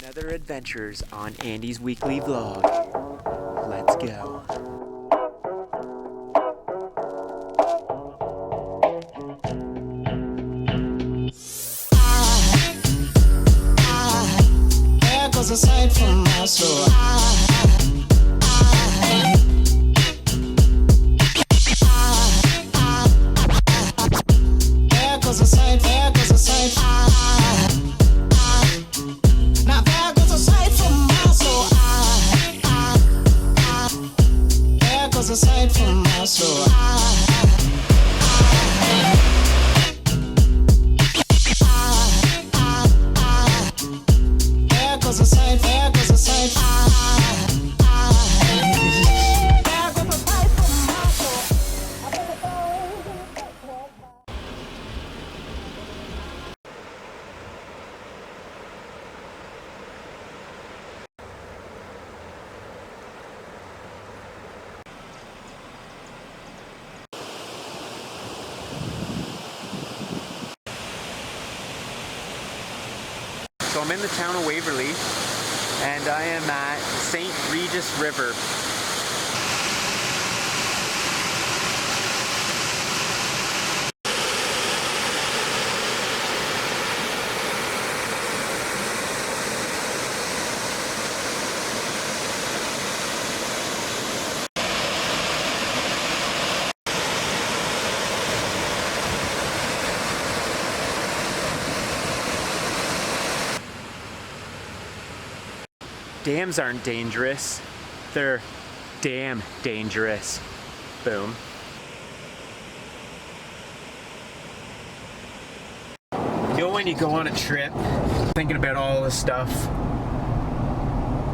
Another adventures on Andy's weekly vlog. Let's go. There goes a sight from my soul. There goes a sight, there goes a sight. Now there goes a sight from my soul. There goes a sight from my soul. There goes a sight, there goes a sight. There goes a sight from my soul. So I'm in the town of Waverly, and I am at St. Regis River. Dams aren't dangerous, they're damn dangerous. Boom. You know when you go on a trip, thinking about all the stuff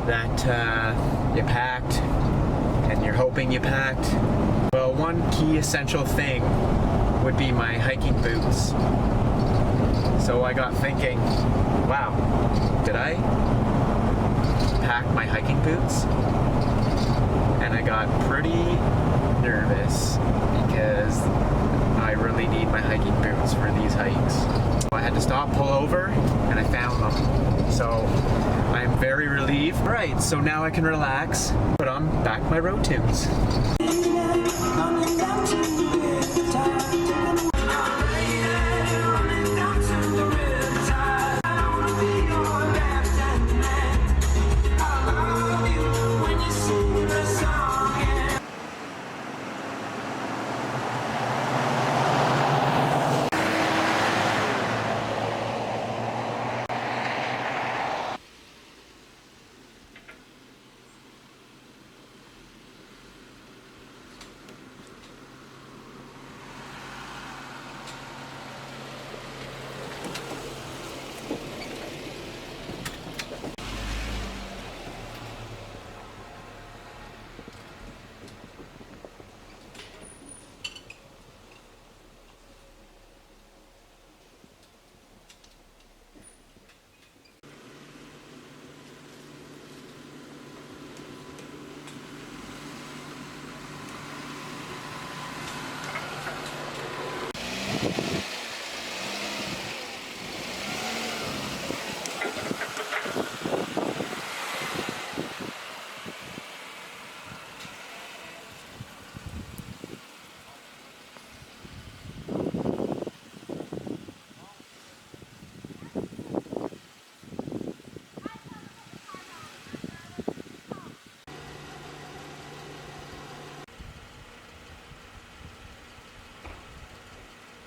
that you packed and you're hoping you packed? Well, one key essential thing would be my hiking boots. So I got thinking, wow, did I pack my hiking boots? And I got pretty nervous because I really need my hiking boots for these hikes. So I had to stop, pull over, and I found them. So I'm very relieved. Alright, so now I can relax, put on back my road tunes.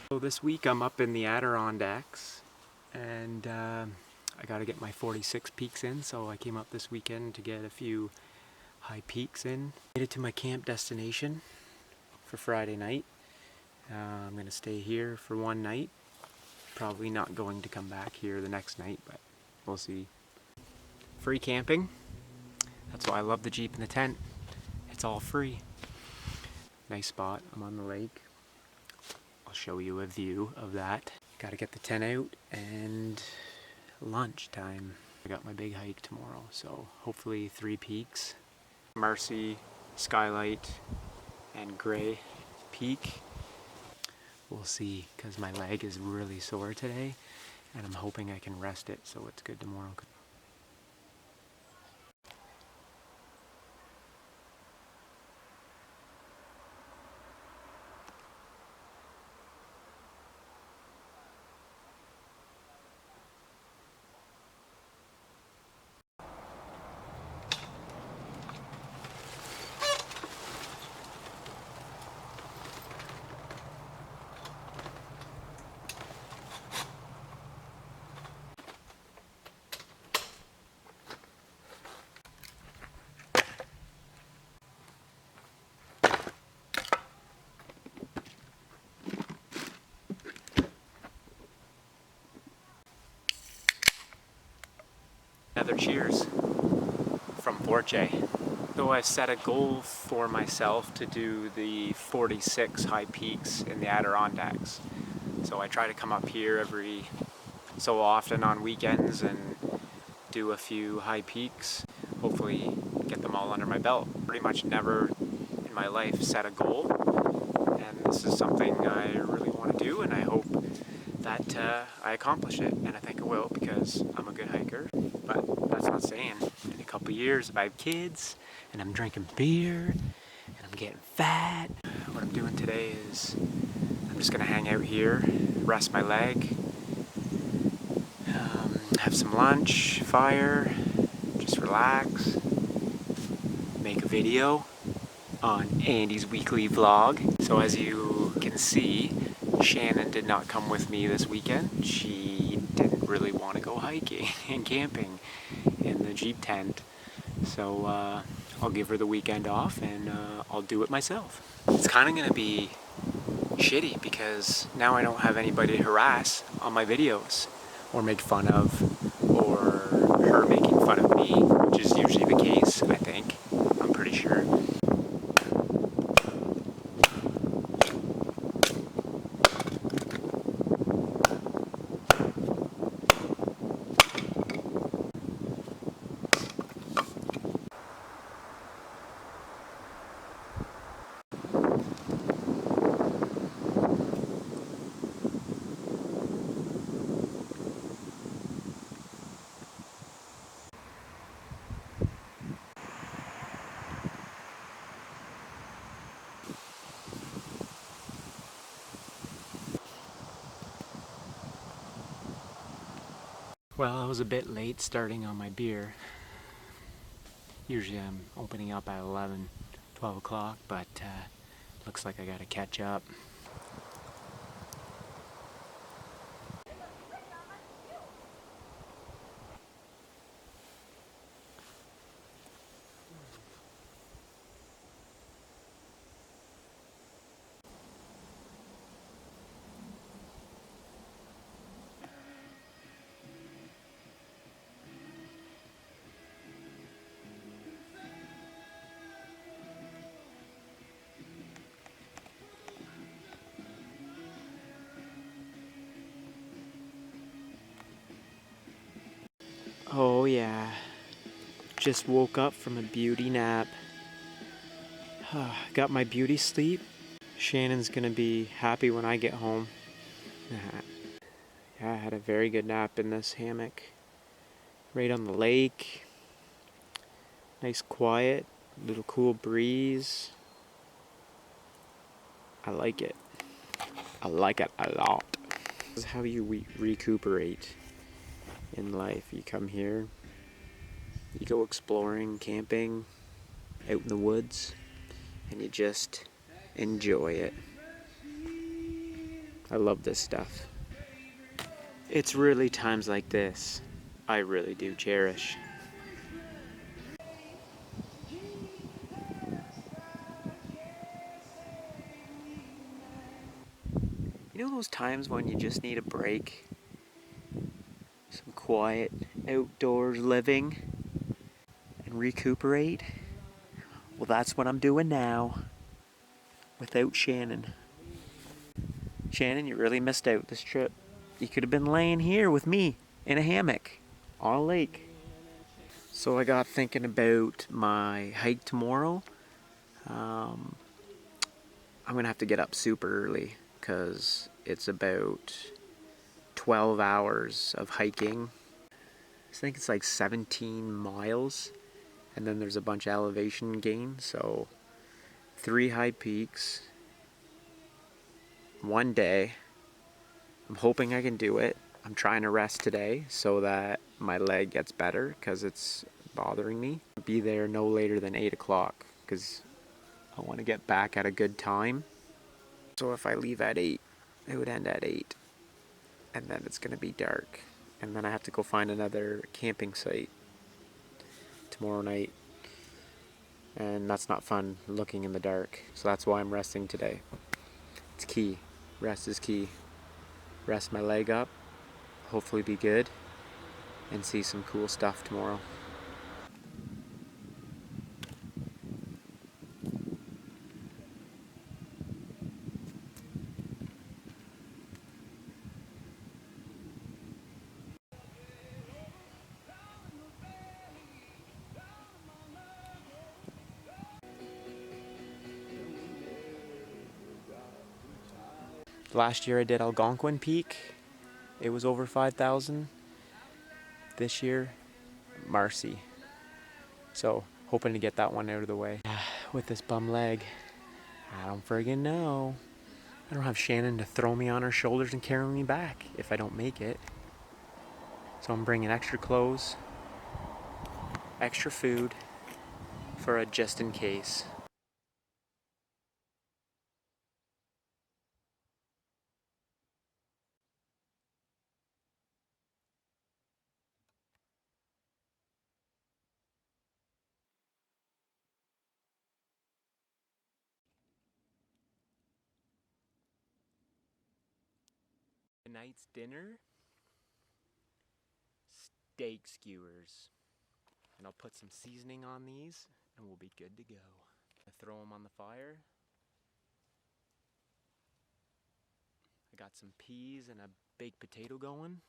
So this week I'm up in the Adirondacks, and I gotta get my 46 peaks in, so I came up this weekend to get a few high peaks in. Made it to my camp destination for Friday night. I'm gonna stay here for one night. Probably not going to come back here the next night, but we'll see. Free camping. That's why I love the Jeep and the tent. It's all free. Nice spot. I'm on the lake. I'll show you a view of that. Gotta get the tent out, and lunchtime. I got my big hike tomorrow, so hopefully 3 peaks. Marcy, Skylight, and Gray Peak. We'll see, because my leg is really sore today, and I'm hoping I can rest it so it's good tomorrow. Another cheers from Fort J. So I set a goal for myself to do the 46 high peaks in the Adirondacks. So I try to come up here every so often on weekends and do a few high peaks. Hopefully get them all under my belt. Pretty much never in my life set a goal, and this is something I really want to do, and I hope that I accomplish it, and I think I will because I'm a good hiker. But that's not saying in a couple years if I have kids and I'm drinking beer and I'm getting fat. What I'm doing today is I'm just gonna hang out here, rest my leg, have some lunch, fire, just relax, make a video on Andy's weekly vlog. So as you can see, Shannon did not come with me this weekend. She didn't really want to go hiking and camping in the Jeep tent. So I'll give her the weekend off and I'll do it myself. It's kind of going to be shitty because now I don't have anybody to harass on my videos or make fun of, or her making fun of me, which is usually the case, I think. I'm pretty sure. Well, I was a bit late starting on my beer. Usually I'm opening up at 11, 12 o'clock, but looks like I gotta catch up. Oh yeah, just woke up from a beauty nap. Got my beauty sleep. Shannon's gonna be happy when I get home. Yeah, I had a very good nap in this hammock. Right on the lake. Nice quiet, little cool breeze. I like it. I like it a lot. This is how you recuperate in life. You come here, you go exploring, camping, out in the woods, and you just enjoy it. I love this stuff. It's really times like this I really do cherish. You know those times when you just need a break? Some quiet outdoors living and recuperate? Well, that's what I'm doing now without Shannon. Shannon, you really missed out this trip. You could have been laying here with me in a hammock on a lake. So I got thinking about my hike tomorrow. I'm gonna have to get up super early because it's about 12 hours of hiking. I think it's like 17 miles, and then there's a bunch of elevation gain. So 3 high peaks, one day. I'm hoping I can do it. I'm trying to rest today so that my leg gets better because it's bothering me. I'll be there no later than 8 o'clock because I want to get back at a good time. So if I leave at 8, it would end at 8. And then it's going to be dark. And then I have to go find another camping site tomorrow night. And that's not fun, looking in the dark. So that's why I'm resting today. It's key. Rest is key. Rest my leg up. Hopefully be good. and see some cool stuff tomorrow. Last year I did Algonquin Peak. It was over 5,000. This year, Marcy. So, hoping to get that one out of the way. With this bum leg, I don't friggin' know. I don't have Shannon to throw me on her shoulders and carry me back if I don't make it. So I'm bringing extra clothes, extra food for a just in case. Tonight's dinner, steak skewers. And I'll put some seasoning on these and we'll be good to go. I throw them on the fire. I got some peas and a baked potato going.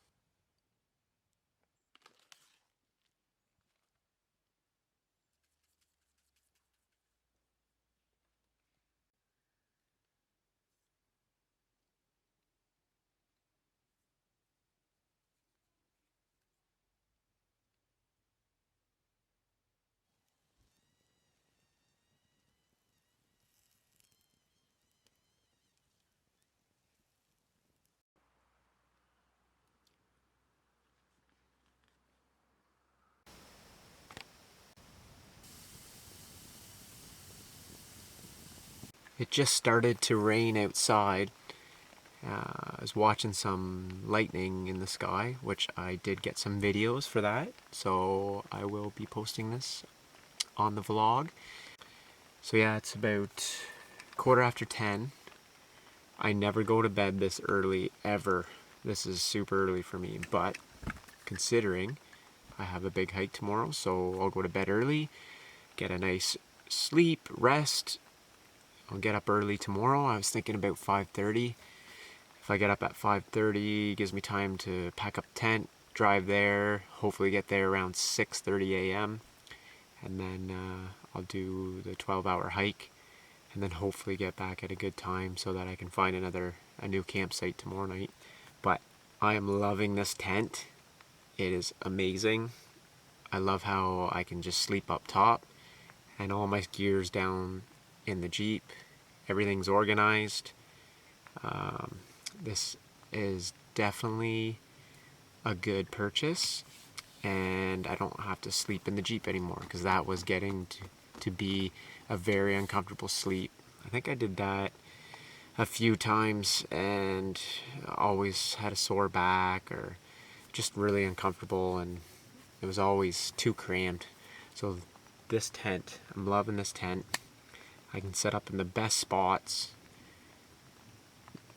It just started to rain outside. I was watching some lightning in the sky, which I did get some videos for that. So I will be posting this on the vlog. So yeah, it's about 10:15. I never go to bed this early, ever. This is super early for me, but considering I have a big hike tomorrow, so I'll go to bed early, get a nice sleep, rest. I'll get up early tomorrow. I was thinking about 5:30. If I get up at 5:30, it gives me time to pack up tent, drive there, hopefully get there around 6:30 a.m. And then I'll do the 12-hour hike, and then hopefully get back at a good time so that I can find a new campsite tomorrow night. But I am loving this tent. It is amazing. I love how I can just sleep up top and all my gear's down in the Jeep. Everything's organized. This is definitely a good purchase, and I don't have to sleep in the Jeep anymore because that was getting to be a very uncomfortable sleep. I think I did that a few times and always had a sore back or just really uncomfortable, and it was always too cramped. So this tent, I'm loving this tent. I can set up in the best spots,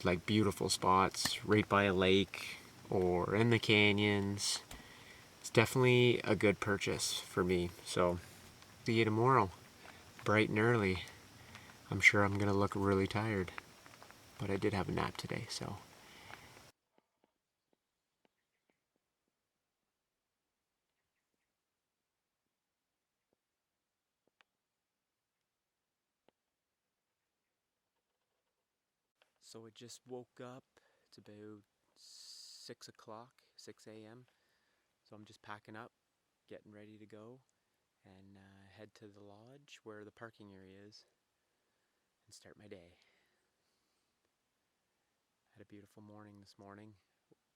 like beautiful spots right by a lake or in the canyons. It's definitely a good purchase for me. So see you tomorrow, bright and early. I'm sure I'm gonna look really tired, but I did have a nap today, so. So I just woke up. It's about 6 o'clock, 6 a.m. So I'm just packing up, getting ready to go, and head to the lodge where the parking area is and start my day. Had a beautiful morning this morning,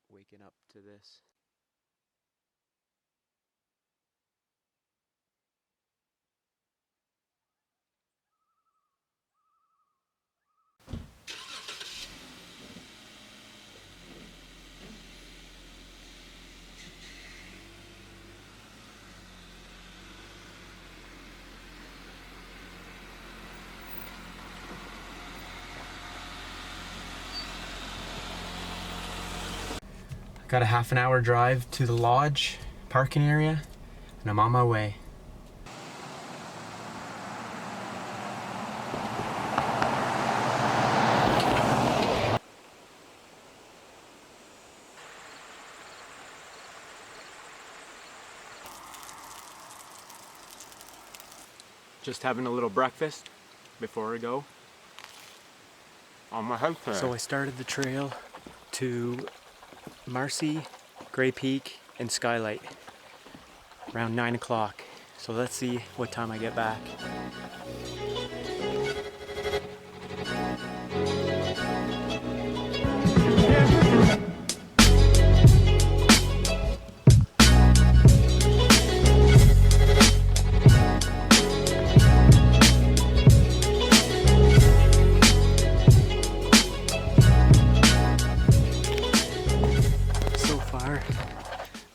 waking up to this. Got a half an hour drive to the lodge. parking area, and I'm on my way. Just having a little breakfast before I go on my hike today. So I started the trail to Marcy, Gray Peak, and Skylight around 9 o'clock. So let's see what time I get back.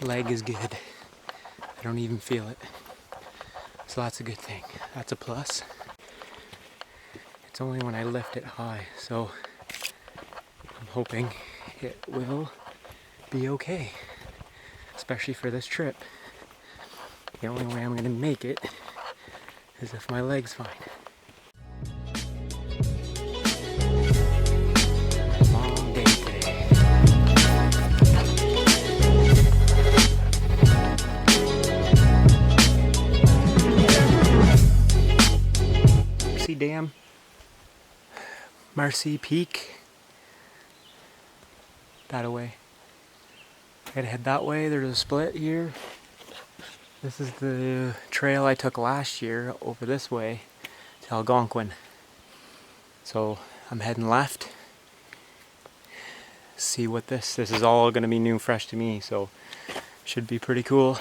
Leg is good. I don't even feel it. So that's a good thing. That's a plus. It's only when I lift it high, so I'm hoping it will be okay, especially for this trip. The only way I'm gonna make it is if my leg's fine. Long day today. Marcy Dam, Marcy Peak, that away. Gotta head that way, there's a split here. This is the trail I took last year over this way to Algonquin. So I'm heading left. See what this is all gonna be new, fresh to me, so should be pretty cool.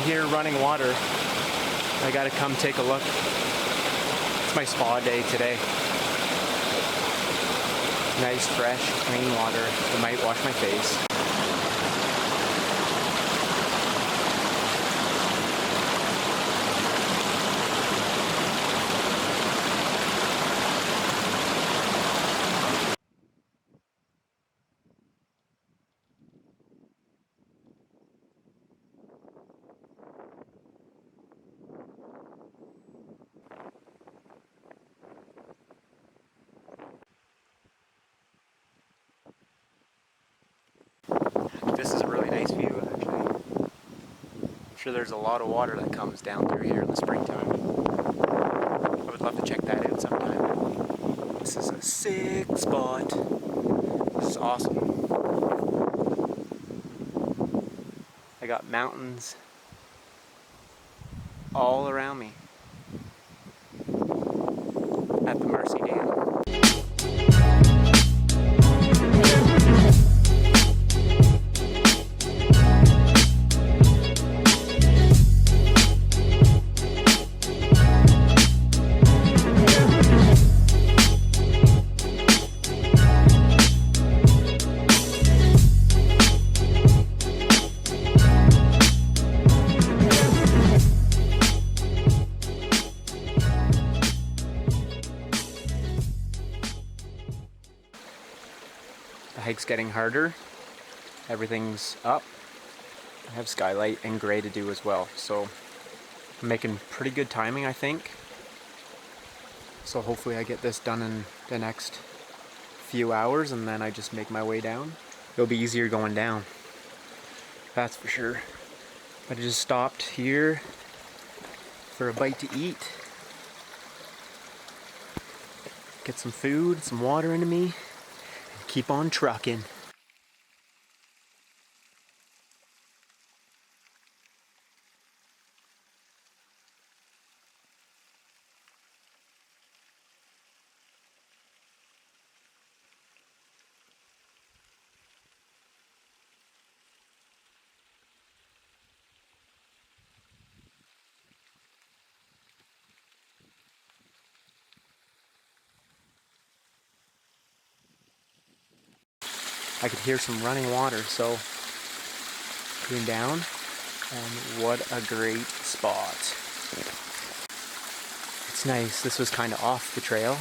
Here running water. I gotta come take a look. It's my spa day today. Nice, fresh, clean water. I might wash my face. This is a really nice view, actually. I'm sure there's a lot of water that comes down through here in the springtime. I would love to check that out sometime. This is a sick spot. This is awesome. I got mountains all around me at the Marcy Dam. The hike's getting harder. Everything's up. I have Skylight and Gray to do as well, so I'm making pretty good timing, I think. So hopefully I get this done in the next few hours and then I just make my way down. It'll be easier going down, that's for sure. But I just stopped here for a bite to eat. Get some food, some water into me. Keep on trucking. I could hear some running water, so came down, and what a great spot. It's nice. This was kind of off the trail.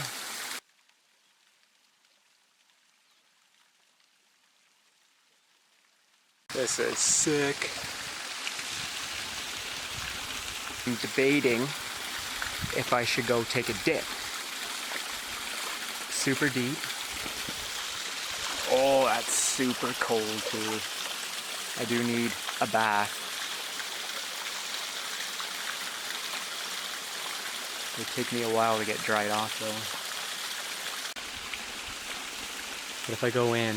This is sick. I'm debating if I should go take a dip. Super deep. Oh, that's super cold too. I do need a bath. It'll take me a while to get dried off though. But if I go in,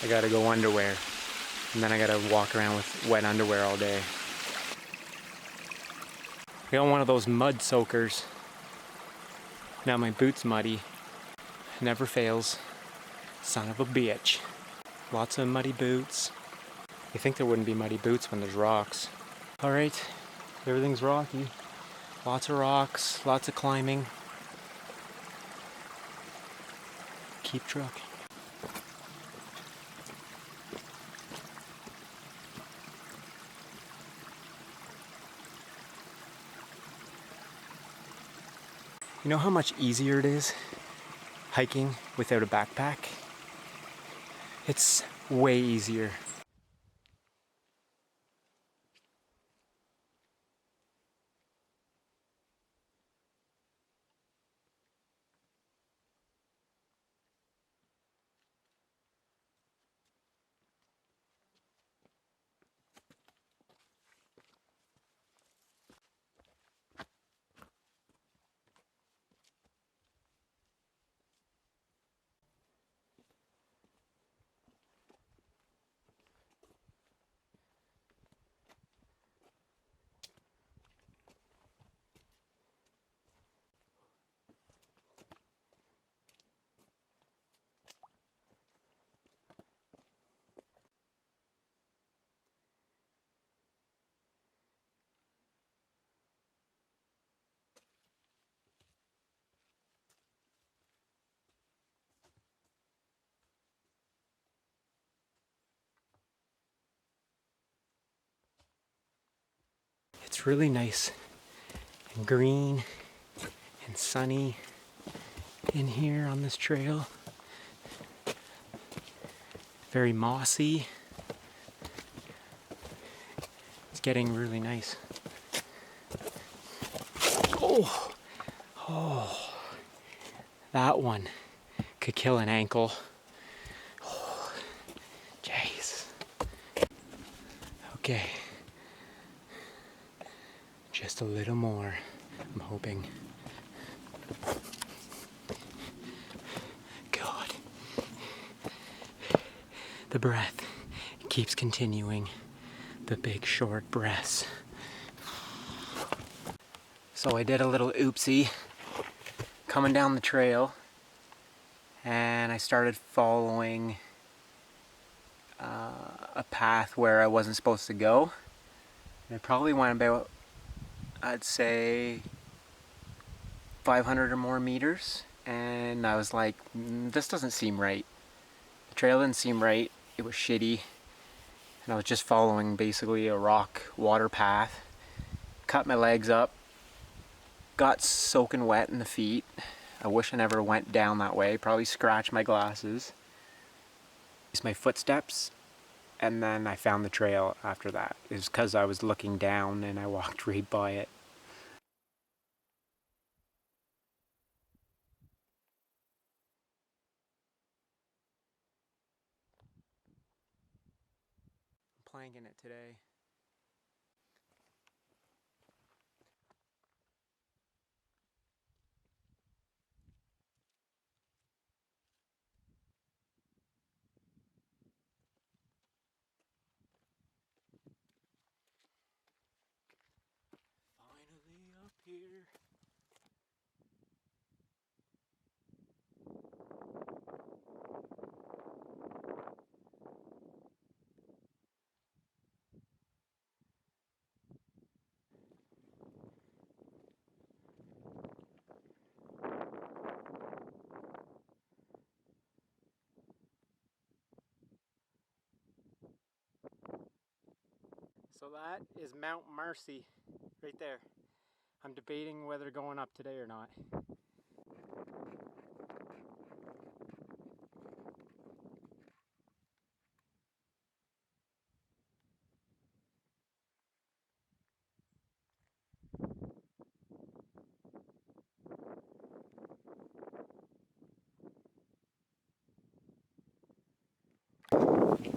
I gotta go underwear. And then I gotta walk around with wet underwear all day. I got one of those mud soakers. Now my boot's muddy. Never fails. Son of a bitch. Lots of muddy boots. You think there wouldn't be muddy boots when there's rocks. Alright, everything's rocky. Lots of rocks, lots of climbing. Keep trucking. You know how much easier it is hiking without a backpack? It's way easier. It's really nice and green and sunny in here on this trail. Very mossy. It's getting really nice. Oh, oh, that one could kill an ankle. Oh, jeez. Okay. Just a little more, I'm hoping. God. The breath keeps continuing. The big short breaths. So I did a little oopsie coming down the trail, and I started following a path where I wasn't supposed to go. And I probably went about, I'd say 500 or more meters, and I was like, this doesn't seem right. The trail didn't seem right. It was shitty, and I was just following basically a rock water path. Cut my legs up, got soaking wet in the feet. I wish I never went down that way. Probably scratched my glasses. It's my footsteps, and then I found the trail after that. It was because I was looking down and I walked right by it. I'm planking it today. Finally up here. So that is Mount Marcy right there. I'm debating whether going up today or not.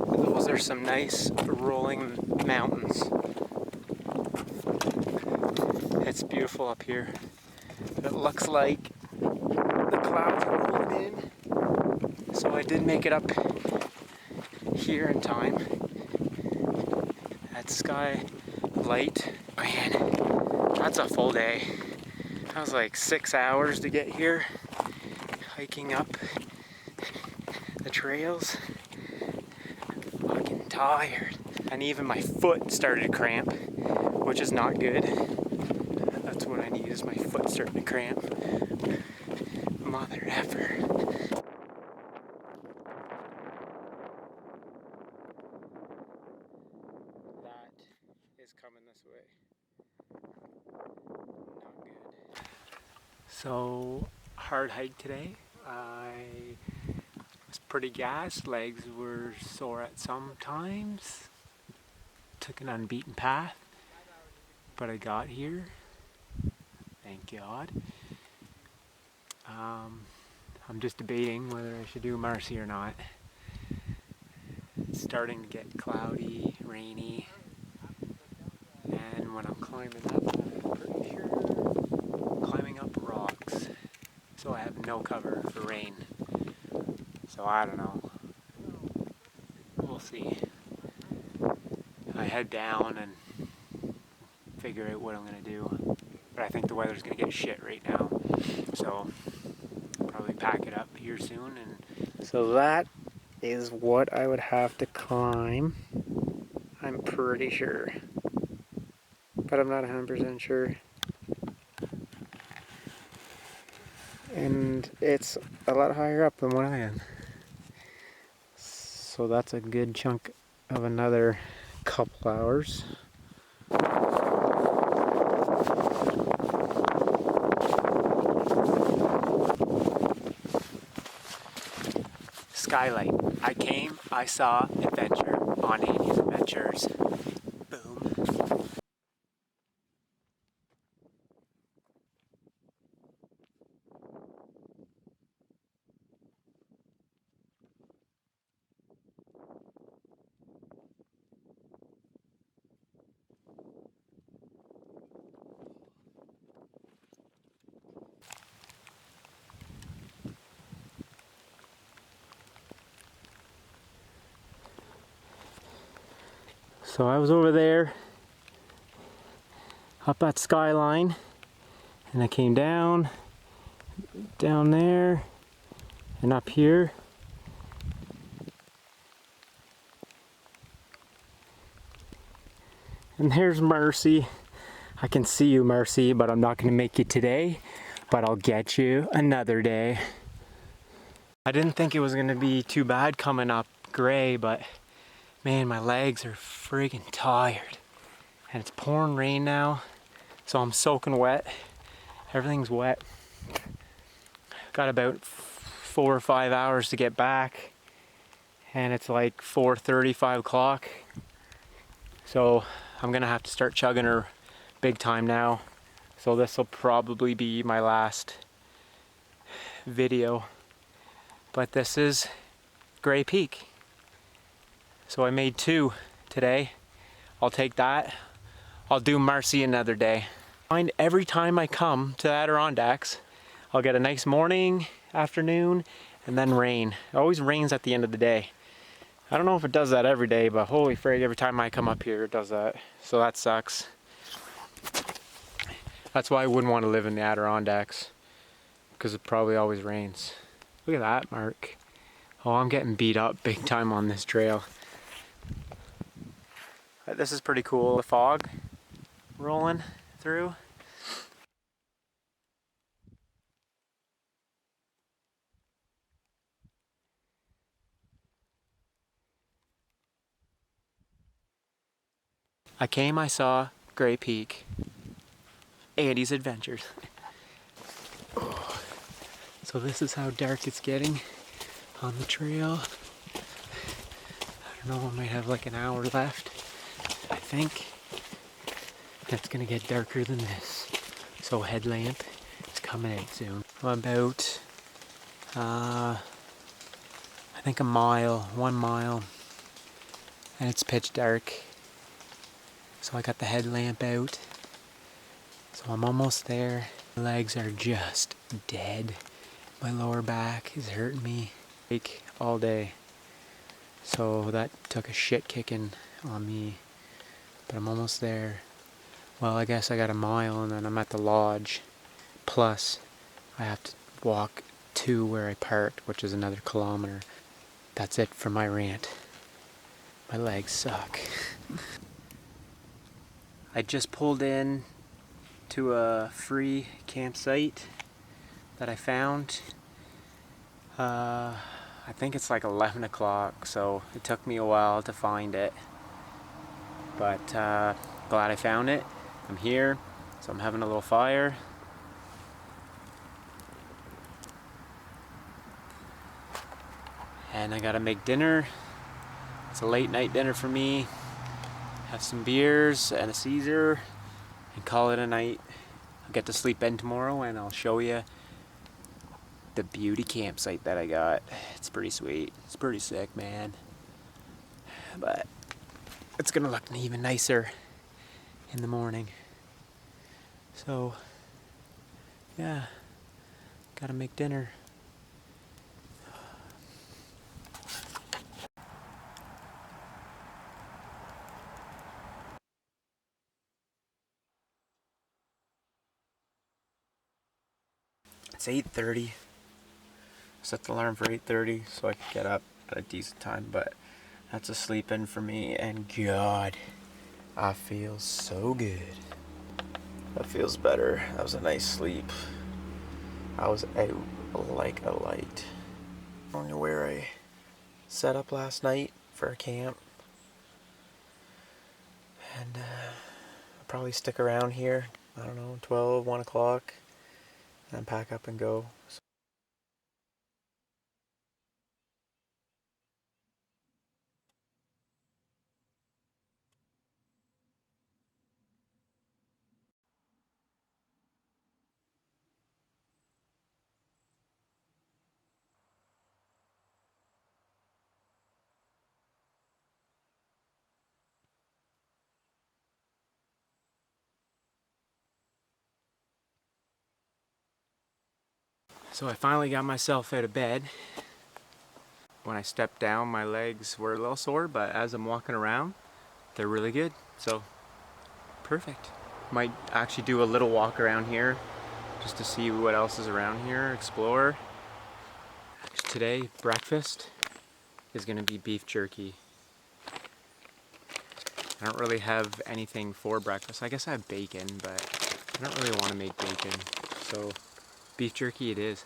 Those are some nice rolling mountains. It's beautiful up here. It looks like the clouds are rolling in. So I did make it up here in time. At Skylight. Man, that's a full day. That was like 6 hours to get here. Hiking up the trails. Fucking tired. And even my foot started to cramp, which is not good. That's what I need, is my foot starting to cramp. Mother effer. That is coming this way. Not good. So, hard hike today. I was pretty gassed. Legs were sore at some times. Took an unbeaten path. But I got here. Thank God. I'm just debating whether I should do Marcy or not. It's starting to get cloudy, rainy, and when I'm climbing up, I'm pretty sure I'm climbing up rocks, so I have no cover for rain. So I don't know. We'll see. I head down and figure out what I'm gonna do, but I think the weather's gonna get shit right now, so I'll probably pack it up here soon. And so that is what I would have to climb, I'm pretty sure, but I'm not 100% sure. And it's a lot higher up than what I am, so that's a good chunk of another couple hours. Skylight. I came, I saw adventure on Annie's Adventures. Boom. So I was over there, up that skyline, and I came down there, and up here. And there's Marcy. I can see you, Marcy, but I'm not going to make you today, but I'll get you another day. I didn't think it was going to be too bad coming up gray, but man, my legs are friggin' tired. And it's pouring rain now, so I'm soaking wet. Everything's wet. Got about 4 or 5 hours to get back, and it's like 4:30, 5 o'clock. So I'm gonna have to start chugging her big time now. So this will probably be my last video. But this is Gray Peak. So I made 2 today. I'll take that. I'll do Marcy another day. Find every time I come to the Adirondacks, I'll get a nice morning, afternoon, and then rain. It always rains at the end of the day. I don't know if it does that every day, but holy frig, every time I come up here it does that. So that sucks. That's why I wouldn't want to live in the Adirondacks, because it probably always rains. Look at that, Mark. Oh, I'm getting beat up big time on this trail. This is pretty cool. The fog rolling through. I came, I saw Gray Peak, Andy's Adventures. So this is how dark it's getting on the trail. I don't know, I might have like an hour left, I think. It's gonna get darker than this. So headlamp is coming out soon. I'm about, I think a mile, 1 mile, and it's pitch dark. So I got the headlamp out. So I'm almost there. My legs are just dead. My lower back is hurting me like all day. So that took a shit kicking on me. But I'm almost there. Well, I guess I got a mile and then I'm at the lodge. Plus, I have to walk to where I parked, which is another kilometer. That's it for my rant. My legs suck. I just pulled in to a free campsite that I found. I think it's like 11 o'clock, so it took me a while to find it. But glad I found it. I'm here, so I'm having a little fire. And I gotta make dinner. It's a late night dinner for me. Have some beers and a Caesar and call it a night. I'll get to sleep in tomorrow and I'll show you the beauty campsite that I got. It's pretty sweet. It's pretty sick, man. But it's gonna look even nicer in the morning. So, yeah, gotta make dinner. It's 8:30. Set the alarm for 8:30 so I could get up at a decent time, but that's a sleep in for me, and God, I feel so good. That feels better. That was a nice sleep. I was out like a light. I don't know where I set up last night for a camp, and I'll probably stick around here, I don't know, 12, 1 o'clock, and then pack up and go. So I finally got myself out of bed. When I stepped down, my legs were a little sore, but as I'm walking around, they're really good. So, perfect. Might actually do a little walk around here just to see what else is around here, explore. Today, breakfast is gonna be beef jerky. I don't really have anything for breakfast. I guess I have bacon, but I don't really want to make bacon. So, beef jerky it is.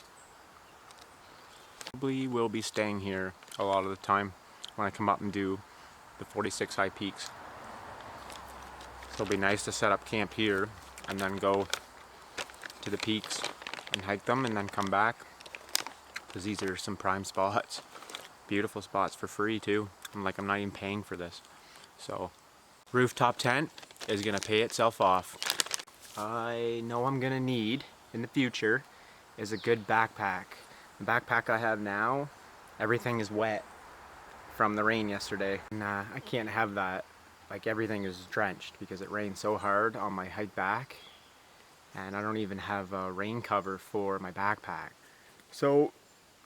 Probably will be staying here a lot of the time when I come up and do the 46 high peaks. So it'll be nice to set up camp here and then go to the peaks and hike them and then come back, because these are some prime spots. Beautiful spots for free too. I'm not even paying for this. So rooftop tent is gonna pay itself off. I know I'm gonna need in the future is a good backpack. The backpack I have now, everything is wet from the rain yesterday. And I can't have that. Like, everything is drenched because it rained so hard on my hike back. And I don't even have a rain cover for my backpack. So,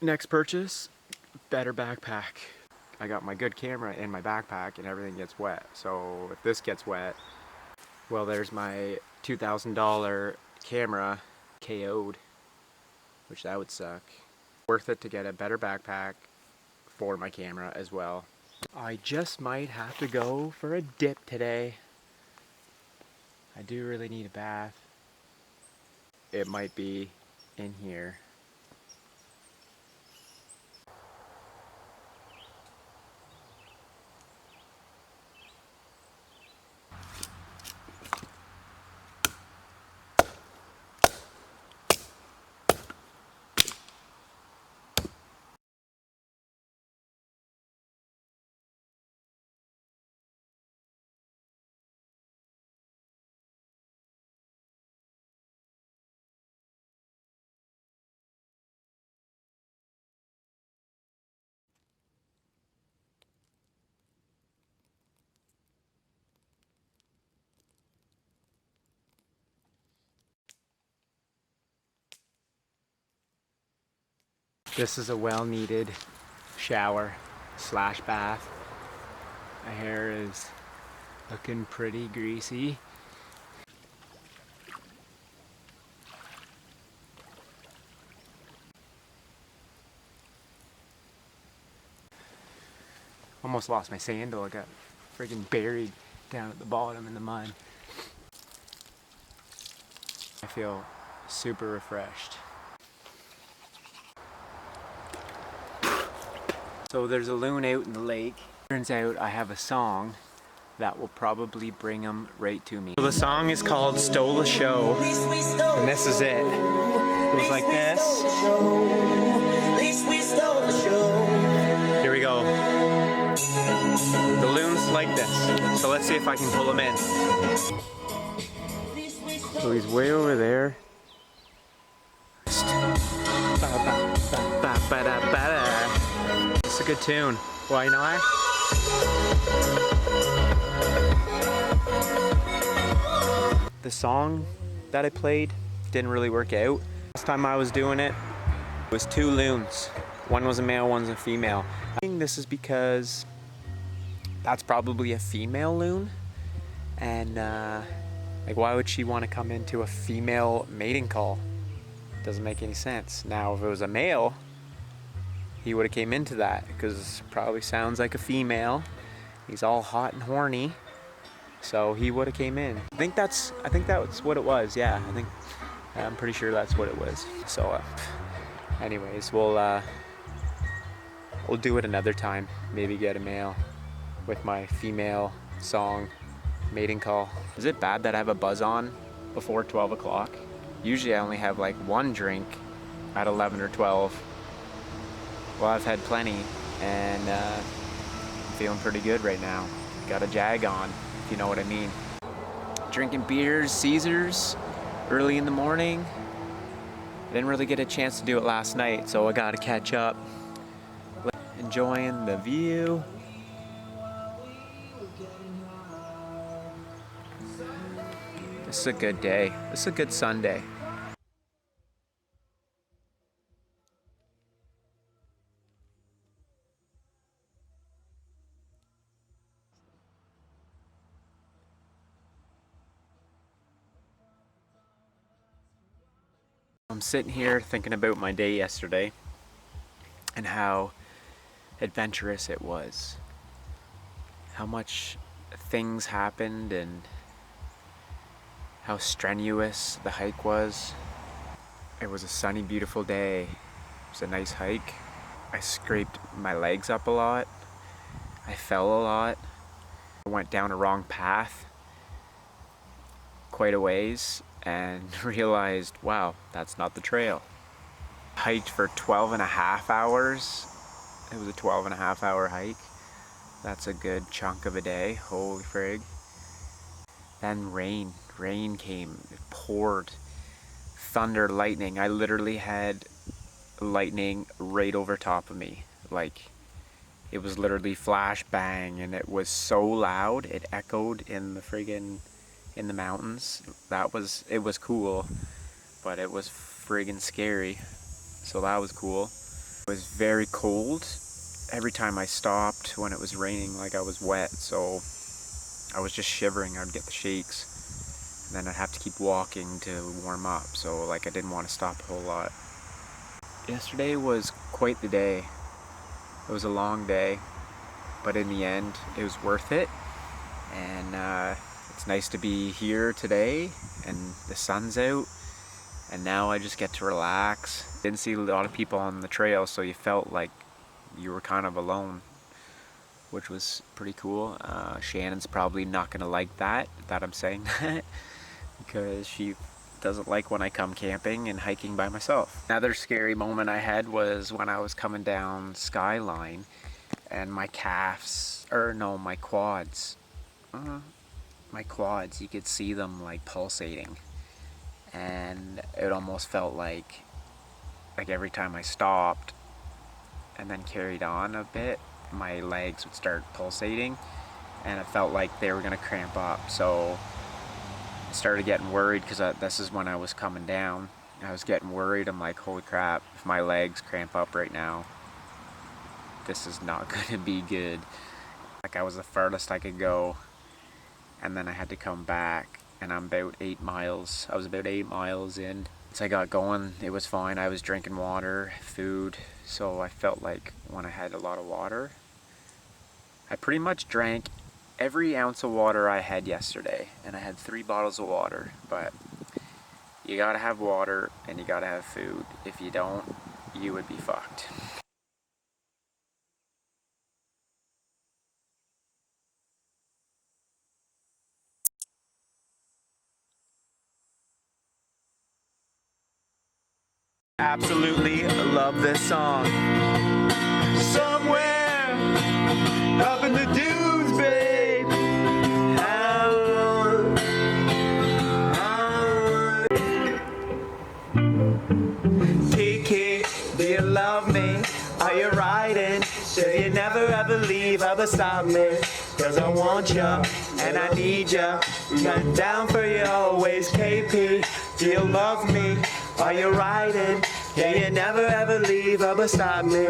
next purchase, better backpack. I got my good camera in my backpack and everything gets wet. So if this gets wet, well, there's my $2,000 camera KO'd, which that would suck. Worth it to get a better backpack for my camera as well. I just might have to go for a dip today. I do really need a bath. It might be in here. This is a well-needed shower slash bath. My hair is looking pretty greasy. Almost lost my sandal. I got friggin' buried down at the bottom in the mud. I feel super refreshed. So there's a loon out in the lake. Turns out I have a song that will probably bring him right to me. So the song is called Stole a Show, and this is it. It goes like this. Here we go. The loon's like this. So let's see if I can pull him in. So he's way over there. It's a good tune. Why not? The song that I played didn't really work out. Last time I was doing it, it was two loons. One was a male, one's a female. I think this is because that's probably a female loon. And like, why would she want to come into a female mating call? Doesn't make any sense. Now, if it was a male, he would have came into that, because probably sounds like a female. He's all hot and horny, so he would have came in. I think that's what it was. Yeah, I'm pretty sure that's what it was. So, anyways, we'll do it another time. Maybe get a male with my female song mating call. Is it bad that I have a buzz on before 12 o'clock? Usually I only have like one drink at 11 or 12. Well, I've had plenty, and I'm feeling pretty good right now. Got a jag on, if you know what I mean. Drinking beers, Caesars, early in the morning. I didn't really get a chance to do it last night, so I gotta catch up. Enjoying the view. This is a good day. This is a good Sunday. I'm sitting here thinking about my day yesterday and how adventurous it was. How much things happened and how strenuous the hike was. It was a sunny, beautiful day. It was a nice hike. I scraped my legs up a lot. I fell a lot. I went down a wrong path quite a ways and realized, wow, that's not the trail. Hiked for 12 and a half hours. It was a 12 and a half hour hike. That's a good chunk of a day, holy frig. Then rain came, it poured. Thunder, lightning. I literally had lightning right over top of me. Like, it was literally flash bang, and it was so loud, it echoed in the in the mountains. It was cool, but it was friggin' scary. So that was cool. It was very cold. Every time I stopped when it was raining, like, I was wet, so I was just shivering. I'd get the shakes, and then I'd have to keep walking to warm up. So, like, I didn't want to stop a whole lot. Yesterday was quite the day. It was a long day, but in the end, it was worth it. And it's nice to be here today, and the sun's out, and now I just get to relax. Didn't see a lot of people on the trail, so you felt like you were kind of alone, which was pretty cool. Shannon's probably not gonna like that I'm saying that, because she doesn't like when I come camping and hiking by myself. Another scary moment I had was when I was coming down Skyline, and my quads, you could see them like pulsating, and it almost felt like every time I stopped and then carried on a bit, my legs would start pulsating, and it felt like they were gonna cramp up. So I started getting worried, because this is when I was coming down, I was getting worried. I'm like, holy crap, if my legs cramp up right now, this is not gonna be good. Like, I was the farthest I could go, and then I had to come back, and I'm about 8 miles. I was about 8 miles in. Once I got going, it was fine. I was drinking water, food, so I felt like when I had a lot of water, I pretty much drank every ounce of water I had yesterday, and I had 3 bottles of water. But you gotta have water and you gotta have food. If you don't, you would be fucked. Absolutely love this song. Somewhere up in the dunes, babe. Kiki, do you love me? Are you riding? Said you never ever leave ever stop me. Cause I want ya and I need ya. Got down for you always, KP. Do you love me? Are you riding? Yeah, you never ever leave ever stop me.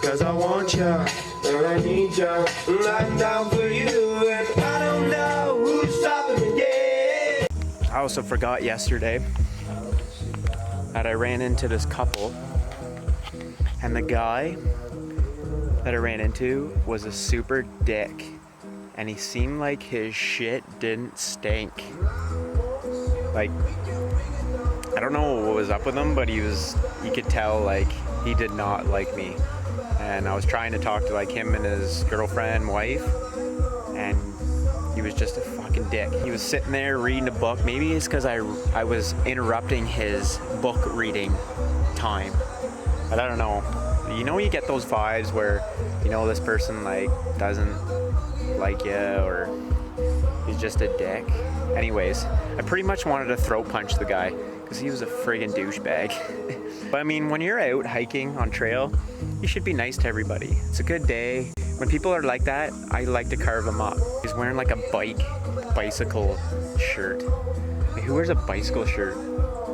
Cause I want ya and I need ya. I'm down for you and I don't know who's stopping me. Yeah. I also forgot yesterday that I ran into this couple, and the guy that I ran into was a super dick, and he seemed like his shit didn't stink. Like, I don't know what was up with him, but you could tell like he did not like me. And I was trying to talk to like him and his girlfriend, wife, and he was just a fucking dick. He was sitting there reading a book. Maybe it's because I was interrupting his book reading time. But I don't know. You know, you get those vibes where, you know, this person like doesn't like you, or he's just a dick. Anyways, I pretty much wanted to throat punch the guy because he was a friggin' douchebag. But I mean, when you're out hiking on trail, you should be nice to everybody. It's a good day. When people are like that, I like to carve them up. He's wearing like a bicycle shirt. Like, who wears a bicycle shirt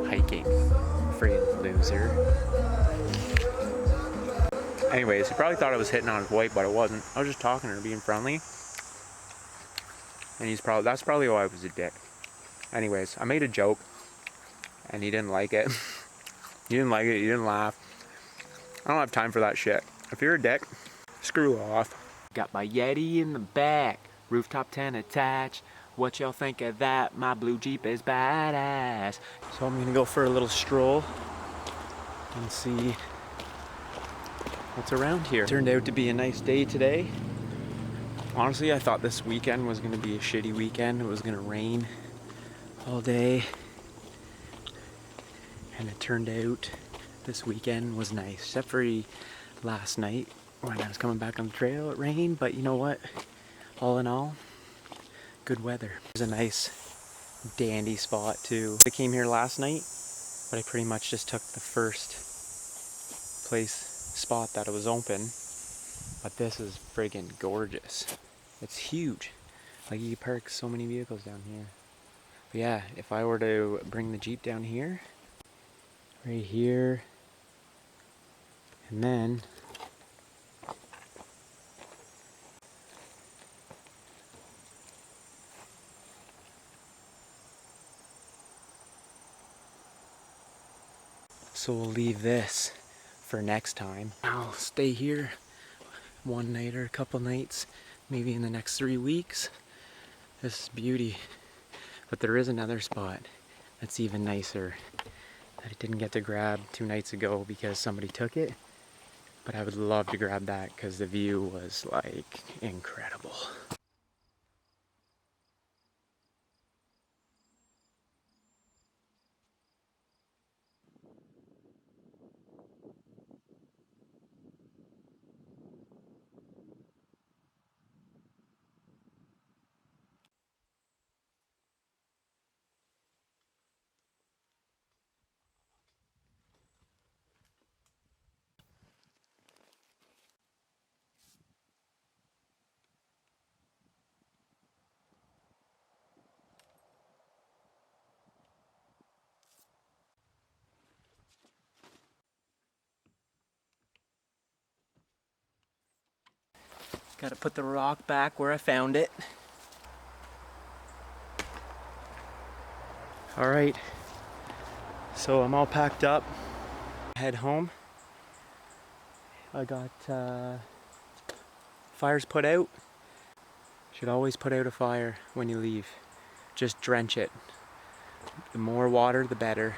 hiking? Friggin' loser. Anyways, he probably thought I was hitting on his wife, but I wasn't. I was just talking to her, being friendly. And that's probably why I was a dick. Anyways, I made a joke, and he didn't like it. He didn't like it, he didn't laugh. I don't have time for that shit. If you're a dick, screw off. Got my Yeti in the back, rooftop tent attached. What y'all think of that? My blue Jeep is badass. So I'm gonna go for a little stroll and see what's around here. Turned out to be a nice day today. Honestly, I thought this weekend was gonna be a shitty weekend. It was gonna rain all day. And it turned out this weekend was nice, except for last night when I was coming back on the trail, it rained, but you know what? All in all, good weather. It was a nice dandy spot too. I came here last night, but I pretty much just took the first spot that was open. But this is friggin' gorgeous. It's huge. Like, you can park so many vehicles down here. But yeah, if I were to bring the Jeep down here, right here, and then so we'll leave this for next time. I'll stay here one night or a couple nights, maybe in the next 3 weeks. This is beauty. But there is another spot that's even nicer that I didn't get to grab 2 nights ago because somebody took it. But I would love to grab that because the view was like incredible. Gotta put the rock back where I found it. Alright, so I'm all packed up. Head home. I got fires put out. Should always put out a fire when you leave. Just drench it. The more water, the better.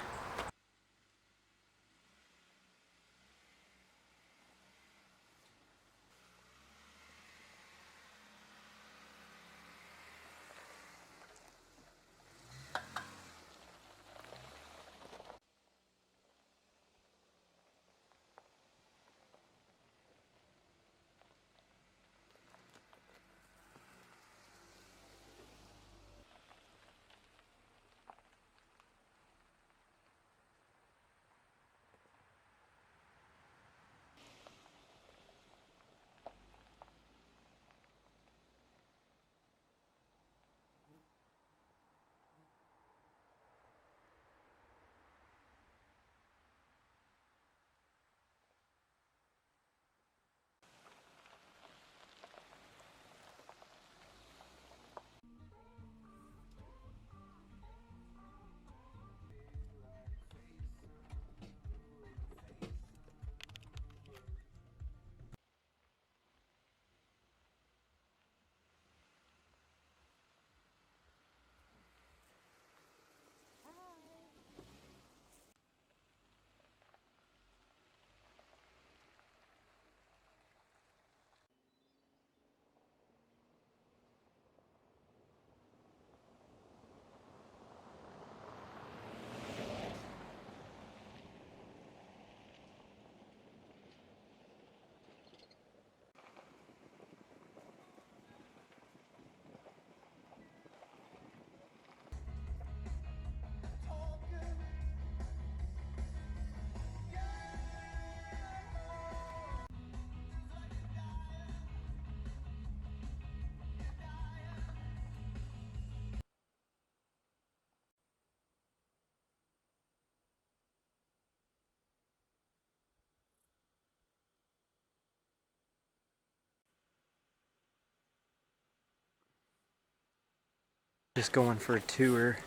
Just going for a tour,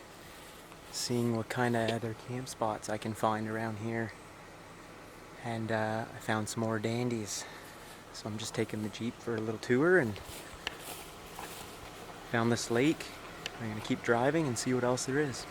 seeing what kind of other camp spots I can find around here. And I found some more dandies. So I'm just taking the Jeep for a little tour and found this lake. I'm gonna keep driving and see what else there is.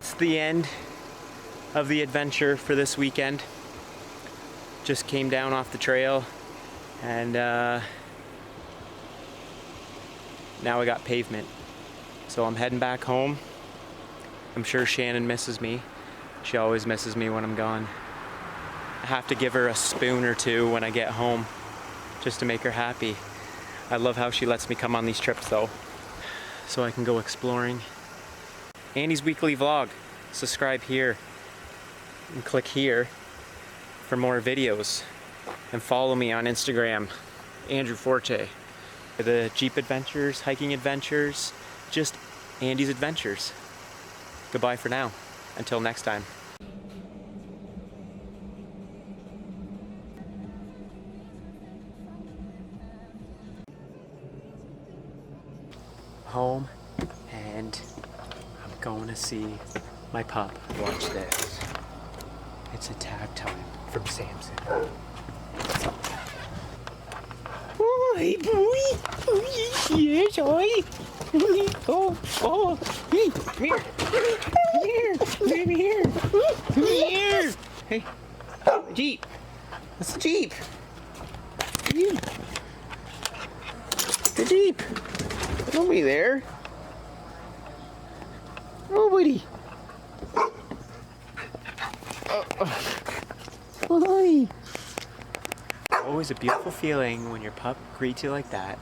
It's the end of the adventure for this weekend. Just came down off the trail and now I got pavement. So I'm heading back home. I'm sure Shannon misses me. She always misses me when I'm gone. I have to give her a spoon or two when I get home just to make her happy. I love how she lets me come on these trips though, so I can go exploring. Andy's weekly vlog. Subscribe here and click here for more videos, and follow me on Instagram, Andrew Forte. The Jeep adventures, hiking adventures, just Andy's adventures. Goodbye for now. Until next time. home and I'm going to see my pup. Watch this. It's attack time from Samson. Oh, hey boy! Oh, yes, oi! Oh, hey, come here! Come here! Come here! Hey, Jeep! That's the Jeep! The Jeep! Nobody there. Nobody. Oh, hi. Always a beautiful feeling when your pup greets you like that.